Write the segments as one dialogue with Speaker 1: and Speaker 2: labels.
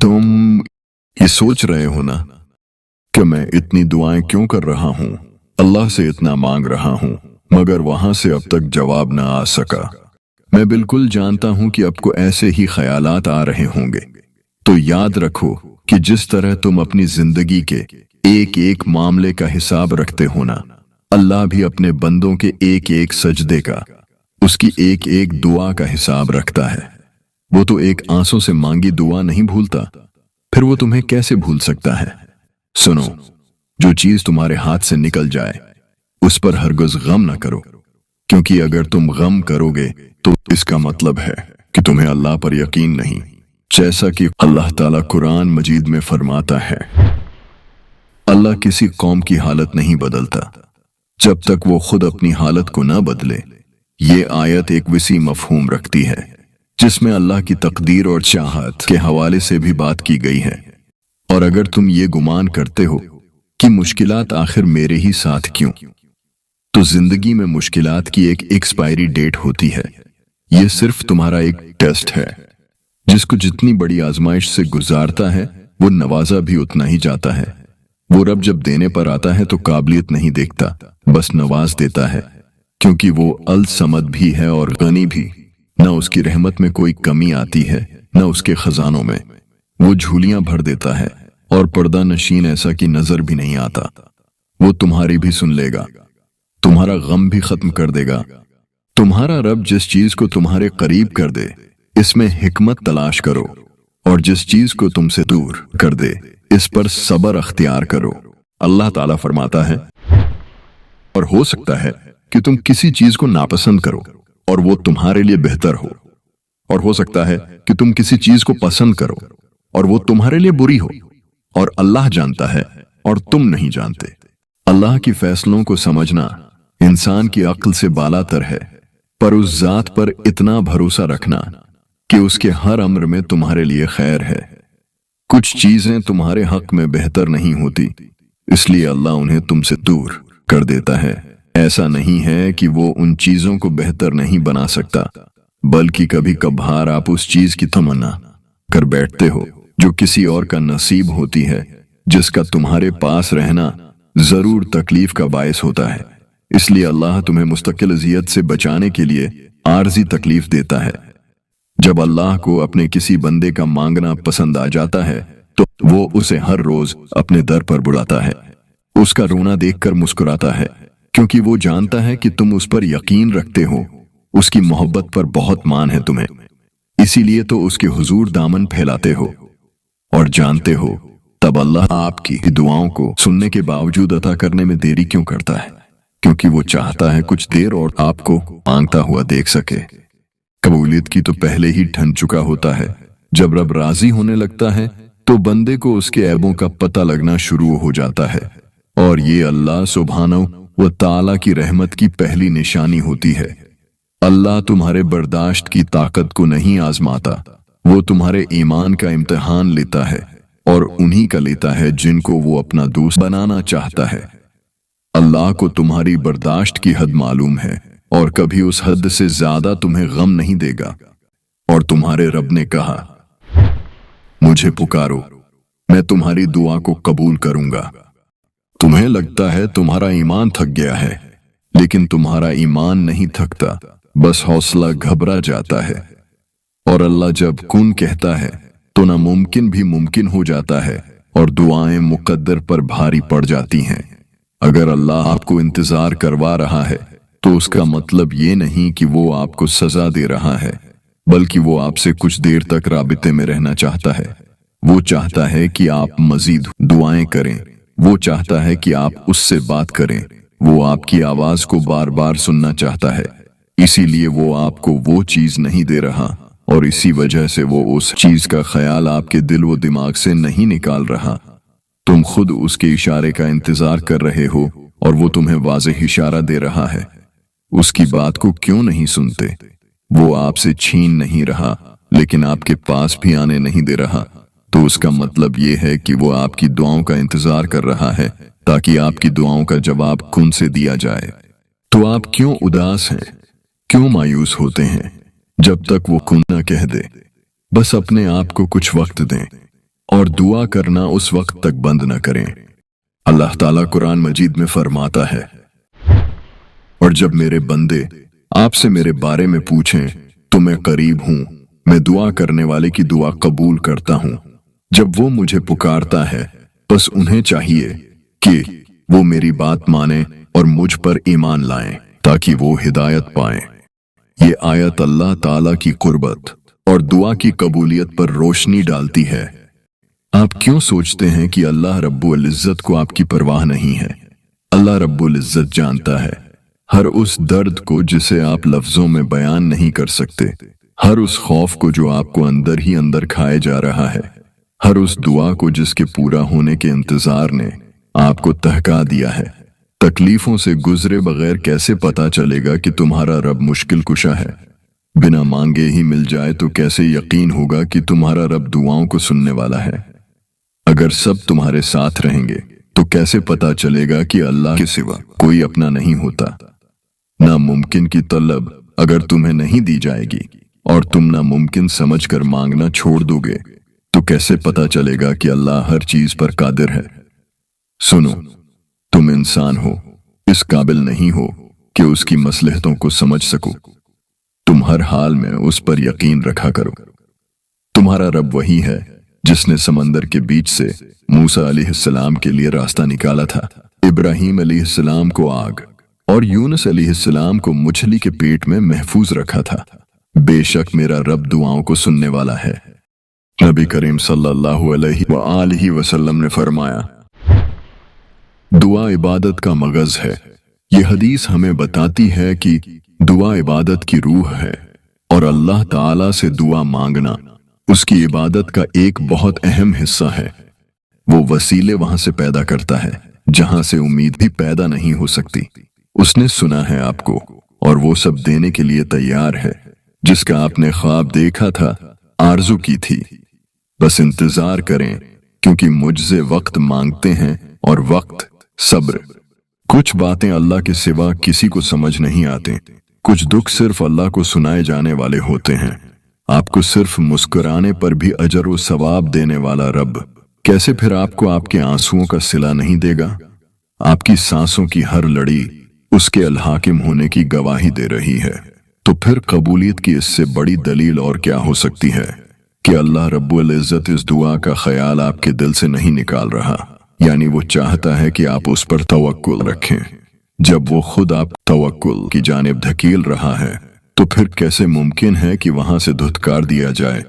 Speaker 1: तुम ये सोच रहे हो ना कि मैं इतनी दुआएं क्यों कर रहा हूं, अल्लाह से इतना मांग रहा हूं, मगर वहां से अब तक जवाब ना आ सका। मैं बिल्कुल जानता हूं कि आपको ऐसे ही ख्यालात आ रहे होंगे। तो याद रखो कि जिस तरह तुम अपनी जिंदगी के एक एक मामले का हिसाब रखते हो ना, अल्लाह भी अपने बंदों के एक एक सजदे का, उसकी एक एक दुआ का हिसाब रखता है। वो तो एक आंसू से मांगी दुआ नहीं भूलता, फिर वो तुम्हें कैसे भूल सकता है। सुनो, जो चीज तुम्हारे हाथ से निकल जाए उस पर हरगिज़ गम न करो, क्योंकि अगर तुम गम करोगे तो इसका मतलब है कि तुम्हें अल्लाह पर यकीन नहीं। जैसा कि अल्लाह ताला कुरान मजीद में फरमाता है, अल्लाह किसी कौम की हालत नहीं बदलता जब तक वो खुद अपनी हालत को ना बदले। ये आयत एक विसी मफहूम रखती है, जिसमें अल्लाह की तकदीर और चाहत के हवाले से भी बात की गई है। और अगर तुम ये गुमान करते हो कि मुश्किलात आखिर मेरे ही साथ क्यों, तो जिंदगी में मुश्किलात की एक एक्सपायरी डेट होती है। ये सिर्फ तुम्हारा एक टेस्ट है, जिसको जितनी बड़ी आजमाइश से गुजारता है वो नवाजा भी उतना ही जाता है। वो रब जब देने पर आता है तो काबिलियत नहीं देखता, बस नवाज देता है, क्योंकि वो अल समद भी है और गनी भी। न उसकी रहमत में कोई कमी आती है, न उसके खजानों में। वो झूलियां भर देता है और पर्दा नशीन ऐसा कि नजर भी नहीं आता। वो तुम्हारी भी सुन लेगा, तुम्हारा गम भी खत्म कर देगा। तुम्हारा रब जिस चीज को तुम्हारे करीब कर दे, इसमें हिकमत तलाश करो, और जिस चीज को तुमसे दूर कर दे, इस पर सब्र अख्तियार करो। अल्लाह ताला फरमाता है, और हो सकता है कि तुम किसी चीज को नापसंद करो और वो तुम्हारे लिए बेहतर हो, और हो सकता है कि तुम किसी चीज को पसंद करो और वो तुम्हारे लिए बुरी हो, और अल्लाह जानता है और तुम नहीं जानते। अल्लाह की फैसलों को समझना इंसान की अक्ल से बालातर है, पर उस जात पर इतना भरोसा रखना कि उसके हर अम्र में तुम्हारे लिए खैर है। कुछ चीजें तुम्हारे हक में बेहतर नहीं होती, इसलिए अल्लाह उन्हें तुमसे दूर कर देता है। ऐसा नहीं है कि वो उन चीजों को बेहतर नहीं बना सकता, बल्कि कभी कभार आप उस चीज की तमन्ना कर बैठते हो जो किसी और का नसीब होती है, जिसका तुम्हारे पास रहना जरूर तकलीफ का बायस होता है। इसलिए अल्लाह तुम्हें मुस्तकिल अजियत से बचाने के लिए आर्जी तकलीफ देता है। जब अल्लाह को अपने किसी बंदे का मांगना पसंद आ जाता है तो वो उसे हर रोज अपने दर पर बुलाता है, उसका रोना देखकर मुस्कुराता है, क्योंकि वो जानता है कि तुम उस पर यकीन रखते हो। उसकी मोहब्बत पर बहुत मान है तुम्हें, इसीलिए तो उसके हुजूर दामन फैलाते हो और जानते हो। तब अल्लाह आपकी दुआओं को सुनने के बावजूद अता करने में देरी क्यों करता है? क्योंकि वो चाहता है कुछ देर और आपको मांगता हुआ देख सके। कबूलियत की तो पहले ही ठन चुका होता है। जब रब राजी होने लगता है तो बंदे को उसके ऐबों का पता लगना शुरू हो जाता है, और ये अल्लाह सुब्हानहू व ताला की रहमत की पहली निशानी होती है। अल्लाह तुम्हारे बर्दाश्त की ताकत को नहीं आजमाता, वो तुम्हारे ईमान का इम्तिहान लेता है, और उन्हीं का लेता है जिनको वो अपना दोस्त बनाना चाहता है। अल्लाह को तुम्हारी बर्दाश्त की हद मालूम है, और कभी उस हद से ज्यादा तुम्हें गम नहीं देगा। और तुम्हारे रब ने कहा, मुझे पुकारो, मैं तुम्हारी दुआ को कबूल करूंगा। तुम्हें लगता है तुम्हारा ईमान थक गया है, लेकिन तुम्हारा ईमान नहीं थकता, बस हौसला घबरा जाता है। और अल्लाह जब कुन कहता है तो नामुमकिन भी मुमकिन हो जाता है, और दुआएं मुकद्दर पर भारी पड़ जाती हैं। अगर अल्लाह आपको इंतजार करवा रहा है तो उसका मतलब ये नहीं कि वो आपको सजा दे रहा है, बल्कि वो आपसे कुछ देर तक राबिते में रहना चाहता है। वो चाहता है कि आप मजीद दुआएं करें, वो चाहता है कि आप उससे बात करें, वो आपकी आवाज को बार बार सुनना चाहता है। इसीलिए वो आपको वो चीज नहीं दे रहा, और इसी वजह से वो उस चीज का ख्याल आपके दिल व दिमाग से नहीं निकाल रहा। तुम खुद उसके इशारे का इंतजार कर रहे हो, और वो तुम्हें वाज़ेह इशारा दे रहा है। उसकी बात को क्यों नहीं सुनते? वो आपसे छीन नहीं रहा, लेकिन आपके पास भी आने नहीं दे रहा। तो उसका मतलब ये है कि वो आपकी दुआओं का इंतजार कर रहा है, ताकि आपकी दुआओं का जवाब खुद से दिया जाए। तो आप क्यों उदास हैं, क्यों मायूस होते हैं, जब तक वो खुद न कह दे? बस अपने आप को कुछ वक्त दें, और दुआ करना उस वक्त तक बंद न करें। अल्लाह ताला कुरान मजीद में फरमाता है, और जब मेरे बंदे आपसे मेरे बारे में पूछें तो मैं करीब हूं, मैं दुआ करने वाले की दुआ कबूल करता हूं। जब वो मुझे पुकारता है बस उन्हें चाहिए कि वो मेरी बात माने और मुझ पर ईमान लाएं ताकि वो हिदायत पाएं। ये आयत अल्लाह ताला की कुर्बत और दुआ की कबूलियत पर रोशनी डालती है। आप क्यों सोचते हैं कि अल्लाह रब्बुल इज्जत को आपकी परवाह नहीं है? अल्लाह रब्बुल इज्जत जानता है हर उस दर्द को जिसे आप लफ्जों में बयान नहीं कर सकते, हर उस खौफ को जो आपको अंदर ही अंदर खाए जा रहा है, हर उस दुआ को जिसके पूरा होने के इंतजार ने आपको तहका दिया है। तकलीफों से गुजरे बगैर कैसे पता चलेगा कि तुम्हारा रब मुश्किल कुशा है? बिना मांगे ही मिल जाए तो कैसे यकीन होगा कि तुम्हारा रब दुआओं को सुनने वाला है? अगर सब तुम्हारे साथ रहेंगे तो कैसे पता चलेगा कि अल्लाह के सिवा कोई अपना नहीं होता? नामुमकिन की तलब अगर तुम्हें नहीं दी जाएगी और तुम नामुमकिन समझकर मांगना छोड़ दोगे तो कैसे पता चलेगा कि अल्लाह हर चीज पर कादिर है? सुनो, तुम इंसान हो, इस काबिल नहीं हो कि उसकी मसलहतों को समझ सको। तुम हर हाल में उस पर यकीन रखा करो। तुम्हारा रब वही है जिसने समंदर के बीच से मूसा अलैहिस्सलाम के लिए रास्ता निकाला था, इब्राहीम अलैहिस्सलाम को आग और यूनुस अलैहिस्सलाम को मछली के पेट में महफूज रखा था। बेशक मेरा रब दुआओं को सुनने वाला है। नबी करीम सल्लल्लाहु अलैहि वसल्लम ने फरमाया, दुआ इबादत का मगज है। ये हदीस हमें बताती है कि दुआ इबादत की रूह है और अल्लाह ताला से दुआ मांगना उसकी इबादत का एक बहुत अहम हिस्सा है। वो वसीले वहां से पैदा करता है जहां से उम्मीद भी पैदा नहीं हो सकती। उसने सुना है आपको और वो सब देने के लिए तैयार है जिसका आपने ख्वाब देखा था, आरजू की थी। बस इंतजार करें क्योंकि मुझसे वक्त मांगते हैं और वक्त सब्र। कुछ बातें अल्लाह के सिवा किसी को समझ नहीं आते। कुछ दुख सिर्फ अल्लाह को सुनाए जाने वाले होते हैं। आपको सिर्फ मुस्कुराने पर भी अजर व सवाब देने वाला रब कैसे फिर आपको आपके आंसुओं का सिला नहीं देगा? आपकी सांसों की हर लड़ी उसके अलहाकिम होने की गवाही दे रही है। तो फिर कबूलियत की इससे बड़ी दलील और क्या हो सकती है कि अल्लाह रब्बुल इज्जत इस दुआ का ख्याल आपके दिल से नहीं निकाल रहा, यानी वो चाहता है कि आप उस पर तवक्कुल रखें। जब वो खुद आप तवक्कुल की जानिब धकेल रहा है तो फिर कैसे मुमकिन है कि वहां से धुतकार दिया जाए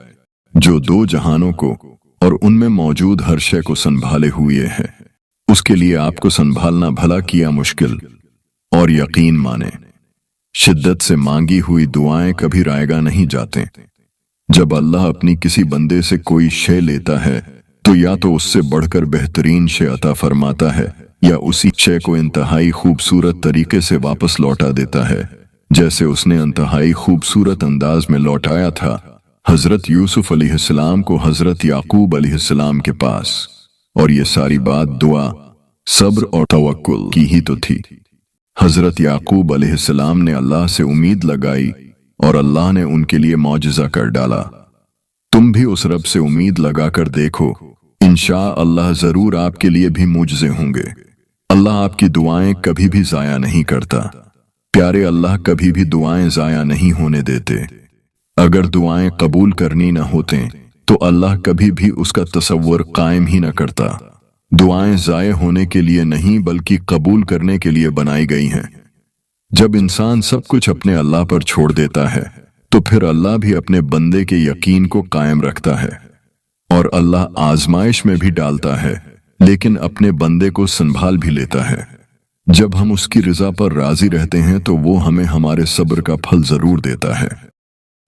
Speaker 1: जो दो जहानों को और उनमें मौजूद हर शय को संभाले हुए है? उसके लिए आपको संभालना भला किया मुश्किल। और यकीन माने, शिद्दत से मांगी हुई दुआएं कभी रायगा नहीं जाते। जब अल्लाह अपनी किसी बंदे से कोई शय लेता है तो या तो उससे बढ़कर बेहतरीन शय अता फरमाता है या उसी शय को इंतहाई खूबसूरत तरीके से वापस लौटा देता है, जैसे उसने इंतहाई खूबसूरत अंदाज में लौटाया था हजरत यूसुफ अलैहिस्सलाम को हजरत याकूब अलैहिस्सलाम के पास। और ये सारी बात दुआ, सब्र और तवक्कुल की ही तो थी। हजरत याकूब अलैहिस्सलाम ने अल्लाह से उम्मीद लगाई और अल्लाह ने उनके लिए मौजज़ा कर डाला। तुम भी उस रब से उम्मीद लगाकर देखो, इंशाअल्लाह जरूर आपके लिए भी मुजज़े होंगे। अल्लाह आपकी दुआएं कभी भी जाया नहीं करता। प्यारे अल्लाह कभी भी दुआएं जाया नहीं होने देते। अगर दुआएं कबूल करनी न होते तो अल्लाह कभी भी उसका तसव्वुर कायम ही न करता। दुआएं जाये होने के लिए नहीं बल्कि कबूल करने के लिए बनाई गई हैं। जब इंसान सब कुछ अपने अल्लाह पर छोड़ देता है तो फिर अल्लाह भी अपने बंदे के यकीन को कायम रखता है और अल्लाह आजमाइश में भी डालता है लेकिन अपने बंदे को संभाल भी लेता है। जब हम उसकी रजा पर राजी रहते हैं तो वो हमें हमारे सब्र का फल जरूर देता है।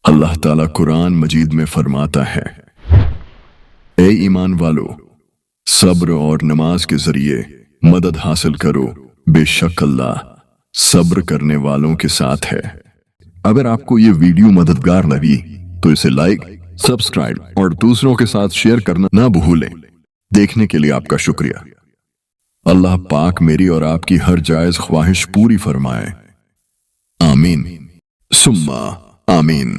Speaker 1: अल्लाह ताला कुरान मजीद में फरमाता है, ए ईमान वालो, सब्र और नमाज के जरिए मदद हासिल करो, बेशक अल्लाह सब्र करने वालों के साथ है। अगर आपको ये वीडियो मददगार लगी तो इसे लाइक, सब्सक्राइब और दूसरों के साथ शेयर करना ना भूलें। देखने के लिए आपका शुक्रिया। अल्लाह पाक मेरी और आपकी हर जायज ख्वाहिश पूरी फरमाए। आमीन सुम्मा आमीन।